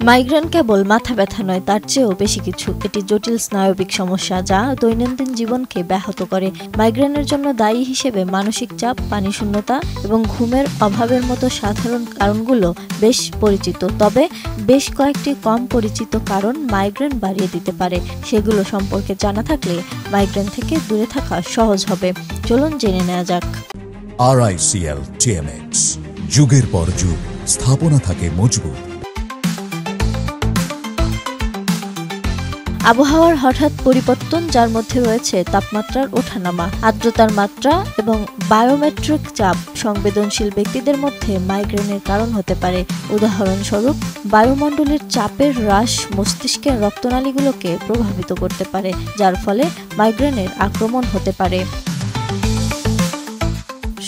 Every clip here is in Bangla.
মাইগ্রেন কেবল মাথা ব্যথা নয়, তার চেয়েও বেশি কিছু। এটি জটিল স্নায়বিক সমস্যা যা দৈনন্দিন জীবনকে ব্যাহত করে। মাইগ্রেনের জন্য দায়ী হিসেবে মানসিক চাপ, পানিশূন্যতা এবং ঘুমের অভাবের মতো সাধারণ কারণগুলো বেশ পরিচিত। তবে বেশ কয়েকটি কম পরিচিত কারণ মাইগ্রেন বাড়িয়ে দিতে পারে। সেগুলো সম্পর্কে জানা থাকলে মাইগ্রেন থেকে দূরে থাকা সহজ হবে। চলুন জেনে নেওয়া যাক। RICL TMX, যুগের পর যুগ স্থাপনা থাকে মজবুত। আবহাওয়ার হঠাৎ পরিবর্তন, যার মধ্যে রয়েছে তাপমাত্রার ওঠানামা, আর্দ্রতার মাত্রা এবং বায়োমেট্রিক চাপ সংবেদনশীল ব্যক্তিদের মধ্যে মাইগ্রেনের কারণ হতে পারে। উদাহরণস্বরূপ, বায়ুমণ্ডলের চাপের হ্রাস মস্তিষ্কের রক্তনালীগুলোকে প্রভাবিত করতে পারে, যার ফলে মাইগ্রেনের আক্রমণ হতে পারে।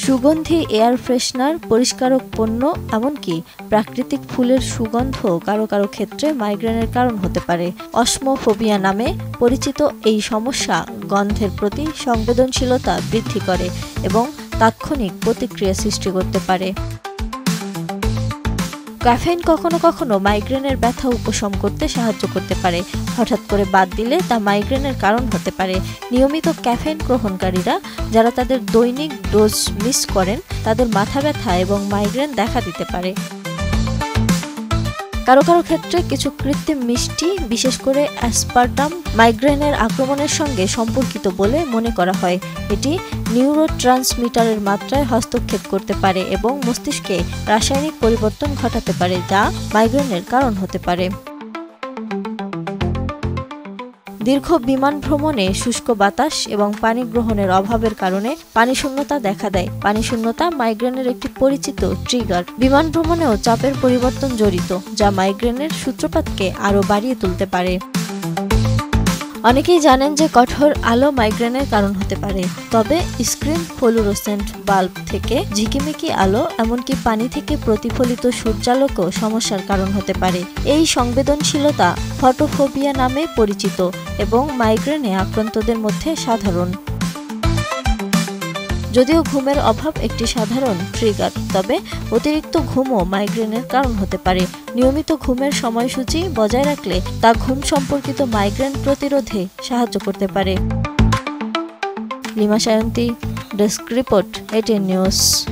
সুগন্ধি এয়ার ফ্রেশনার, পরিষ্কারক পণ্য, এমনকি প্রাকৃতিক ফুলের সুগন্ধ কারো কারো ক্ষেত্রে মাইগ্রেনের কারণ হতে পারে। অসমোফোবিয়া নামে পরিচিত এই সমস্যা গন্ধের প্রতি সংবেদনশীলতা বৃদ্ধি করে এবং তাৎক্ষণিক প্রতিক্রিয়া সৃষ্টি করতে পারে। ক্যাফেইন কখনো কখনো মাইগ্রেনের ব্যথা উপশম করতে সাহায্য করতে পারে। হঠাৎ করে বাদ দিলে তা মাইগ্রেনের কারণ হতে পারে। নিয়মিত ক্যাফেইন গ্রহণকারীরা যারা তাদের দৈনিক ডোজ মিস করেন, তাদের মাথা ব্যথা এবং মাইগ্রেন দেখা দিতে পারে। কারো কারো ক্ষেত্রে কিছু কৃত্রিম মিষ্টি, বিশেষ করে অ্যাসপার্টাম, মাইগ্রেনের আক্রমণের সঙ্গে সম্পর্কিত বলে মনে করা হয়। এটি নিউরোট্রান্সমিটারের মাত্রায় হস্তক্ষেপ করতে পারে এবং মস্তিষ্কে রাসায়নিক পরিবর্তন ঘটাতে পারে, যা মাইগ্রেনের কারণ হতে পারে। দীর্ঘ বিমান ভ্রমণে শুষ্ক বাতাস এবং পানি গ্রহণের অভাবের কারণে পানিশূন্যতা দেখা দেয়। পানিশূন্যতা মাইগ্রেনের একটি পরিচিত ট্রিগার। বিমান ভ্রমণেও চাপের পরিবর্তন জড়িত, যা মাইগ্রেনের সূত্রপাতকে আরও বাড়িয়ে তুলতে পারে। অনেকেই জানেন যে কঠোর আলো মাইগ্রেনের কারণ হতে পারে, তবে স্ক্রিন, ফ্লুরোসেন্ট বাল্ব থেকে ঝিকিমিকি আলো, এমনকি পানি থেকে প্রতিফলিত সূর্যালোকও সমস্যার কারণ হতে পারে। এই সংবেদনশীলতা ফটোফোবিয়া নামে পরিচিত এবং মাইগ্রেনে আক্রান্তদের মধ্যে সাধারণ। যদিও ঘুমের অভাব একটি সাধারণ ট্রিগার, তবে অতিরিক্ত ঘুমও মাইগ্রেনের কারণ হতে পারে। নিয়মিত ঘুমের সময়সূচি বজায় রাখলে তা ঘুম সম্পর্কিত মাইগ্রেন প্রতিরোধে সাহায্য করতে পারে। Lima Sayanti, desk report, ATN news.